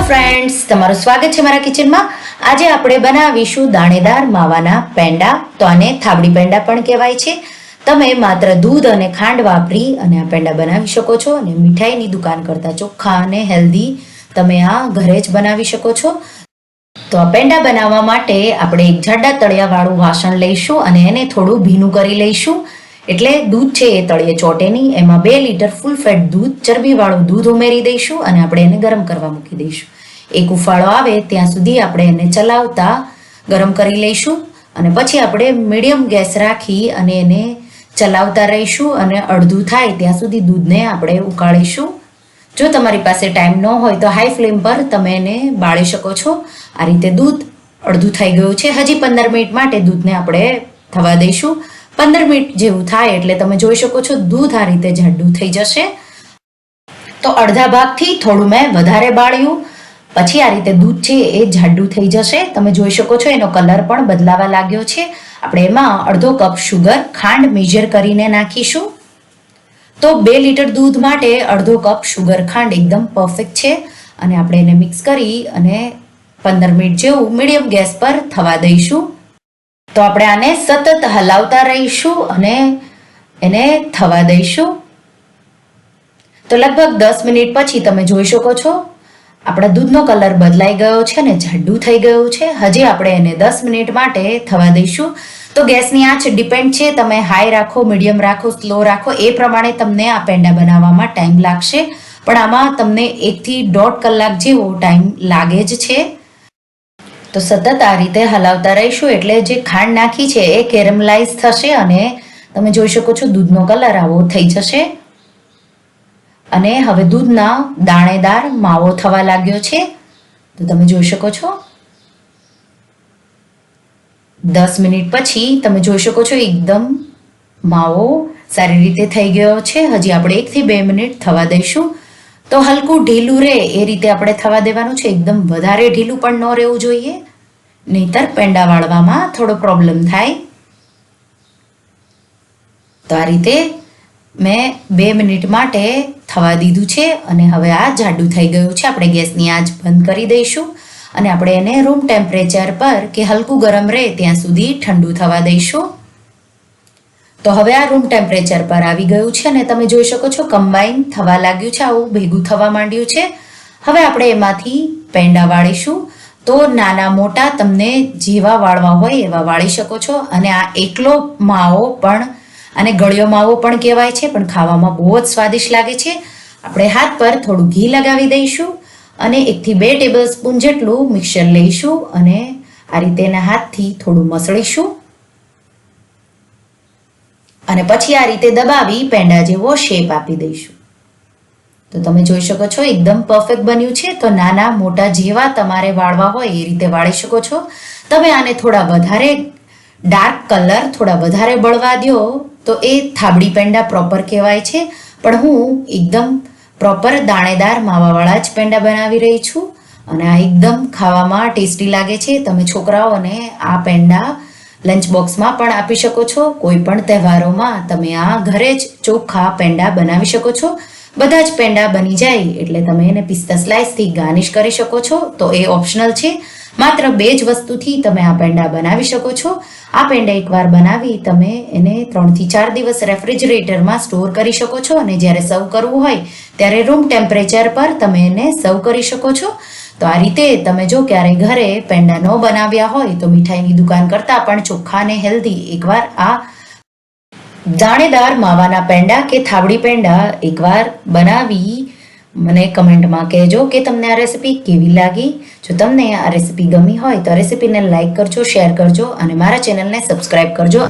Friends, તમારું સ્વાગત છે મારા કિચનમાં. આજે આપણે બનાવીશું દાણેદાર માવાના પેંડા. તો આને થાબડી પેંડા પણ કહેવાય છે. તમે માત્ર દૂધ અને ખાંડ વાપરી અને આ પેંડા બનાવી શકો છો અને મીઠાઈની દુકાન કરતા ચોખ્ખા અને હેલ્ધી તમે આ ઘરે જ બનાવી શકો છો. તો આ પેંડા બનાવવા માટે આપણે એક જાડા તળિયાવાળું વાસણ લઈશું અને એને થોડું ભીનું કરી લઈશું. એટલે દૂધ છે એ તળિયે ચોટે નહીં. એમાં 2 લીટર ફૂલ ફેટ દૂધ, ચરબીવાળું દૂધ ઉમેરી દઈશું અને આપણે એને ગરમ કરવા મૂકી દઈશું. એક ઉફાળો આવે ત્યાં સુધી આપણે એને ચલાવતા ગરમ કરી લઈશું અને પછી આપણે મીડિયમ ગેસ રાખી અને એને ચલાવતા રહીશું અને અડધું થાય ત્યાં સુધી દૂધને આપણે ઉકાળીશું. જો તમારી પાસે ટાઈમ ન હોય તો હાઈ ફ્લેમ પર તમે એને બાળી શકો છો. આ રીતે દૂધ અડધું થઈ ગયું છે. હજી 15 મિનિટ માટે દૂધને આપણે થવા દઈશું. 15 મિનિટ જેવું થાય એટલે તમે જોઈ શકો છો દૂધ આ રીતે જાડું થઈ જશે. તો અડધા ભાગથી થોડું મેં વધારે બાળ્યું, પછી આ રીતે દૂધ છે એ જાડું થઈ જશે. તમે જોઈ શકો છો એનો કલર પણ બદલાવા લાગ્યો છે. આપણે એમાં અડધો કપ શુગર, ખાંડ મેજર કરીને નાખીશું. તો 2 લીટર દૂધ માટે અડધો કપ શુગર ખાંડ એકદમ પરફેક્ટ છે. અને આપણે એને મિક્સ કરી અને 15 મિનિટ જેવું મીડિયમ ગેસ પર થવા દઈશું. તો આપણે આને સતત હલાવતા રહીશું અને એને થવા દઈશું. તો લગભગ 10 મિનિટ પછી તમે જોઈ શકો છો આપણા દૂધનો કલર બદલાઈ ગયો છે અને જાડું થઈ ગયું છે. હજી આપણે એને 10 મિનિટ માટે થવા દઈશું. તો ગેસની આંચ ડિપેન્ડ છે, તમે હાઈ રાખો, મીડિયમ રાખો, સ્લો રાખો, એ પ્રમાણે તમને આ પેંડા બનાવવામાં ટાઈમ લાગશે. પણ આમાં તમને 1 થી 1.5 કલાક જેવો ટાઈમ લાગે જ છે. તો સતત આ રીતે હલાવતા રહીશું એટલે જે ખાંડ નાખી છે એ કેરેમલાઇઝ થશે અને તમે જોઈ શકો છો દૂધનો કલર આવો થઈ જશે. અને હવે દૂધના દાણેદાર માવો થવા લાગ્યો છે. તો તમે જોઈ શકો છો 10 મિનિટ પછી તમે જોઈ શકો છો એકદમ માવો સારી રીતે થઈ ગયો છે. હજી આપણે 1 થી 2 મિનિટ થવા દઈશું. તો હલકું ઢીલું રહે એ રીતે આપણે થવા દેવાનું છે. એકદમ વધારે ઢીલું પણ ન રહેવું જોઈએ, નહીતર પેંડા વાળવામાં થોડો પ્રોબ્લેમ થાય. તો આ રીતે મેં 2 મિનિટ માટે થવા દીધું છે અને હવે આ જાડું થઈ ગયું છે. આપણે ગેસની આંચ બંધ કરી દઈશું અને આપણે એને રૂમ ટેમ્પરેચર પર કે હલકું ગરમ રહે ત્યાં સુધી ઠંડુ થવા દઈશું. તો હવે આ રૂમ ટેમ્પરેચર પર આવી ગયું છે અને તમે જોઈ શકો છો કમ્બાઈન થવા લાગ્યું છે, આવું ભેગું થવા માંડ્યું છે. હવે આપણે એમાંથી પેંડા વાળીશું. તો નાના મોટા તમને જેવા વાળવા હોય એવા વાળી શકો છો. અને આ એકલો માવો પણ અને ગળ્યો માવો પણ કહેવાય છે, પણ ખાવામાં બહુ જ સ્વાદિષ્ટ લાગે છે. આપણે હાથ પર થોડું ઘી લગાવી દઈશું અને 1 થી 2 ટેબલ સ્પૂન જેટલું મિક્સર લઈશું અને આ રીતે એના હાથથી થોડું મસળીશું અને પછી આ રીતે દબાવી પેંડા જેવો શેપ આપી દઈશું. તો તમે જોઈ શકો છો એકદમ પરફેક્ટ બન્યું છે. તો નાના મોટા જેવા તમારે વાળવા હોય એ રીતે વાળી શકો છો. તમે આને થોડા વધારે ડાર્ક કલર થોડા વધારે બળવા દો તો એ થાબડી પેંડા પ્રોપર કહેવાય છે. પણ હું એકદમ પ્રોપર દાણેદાર માવાવાળા જ પેંડા બનાવી રહી છું અને આ એકદમ ખાવામાં ટેસ્ટી લાગે છે. તમે છોકરાઓને આ પેંડા લંચ બોક્સમાં પણ આપી શકો છો. કોઈ પણ તહેવારોમાં તમે આ ઘરે જ ચોખ્ખા પેંડા બનાવી શકો છો. બધા જ પેંડા બની જાય એટલે તમે એને પિસ્તા સ્લાઇસથી ગાર્નિશ કરી શકો છો. તો એ ઓપ્શનલ છે. માત્ર 2 જ વસ્તુથી તમે આ પેંડા બનાવી શકો છો. આ પેંડા એકવાર બનાવી તમે એને 3 થી 4 દિવસ રેફ્રિજરેટરમાં સ્ટોર કરી શકો છો અને જ્યારે સર્વ કરવું હોય ત્યારે રૂમ ટેમ્પરેચર પર તમે એને સર્વ કરી શકો છો. તો આ રીતે તમે જો ક્યારે ઘરે પેંડા ન બનાવ્યા હોય તો મીઠાઈની દુકાન કરતાં પણ ચોખ્ખા અને હેલ્ધી એકવાર આ દાણેદાર માવાના પેંડા કે થાબડી પેંડા એકવાર બનાવી મને કમેન્ટમાં કહેજો કે તમને આ રેસિપી કેવી લાગી. જો તમને આ રેસિપી ગમી હોય તો રેસિપીને લાઈક કરજો, શેર કરજો અને મારા ચેનલને સબસ્ક્રાઈબ કરજો.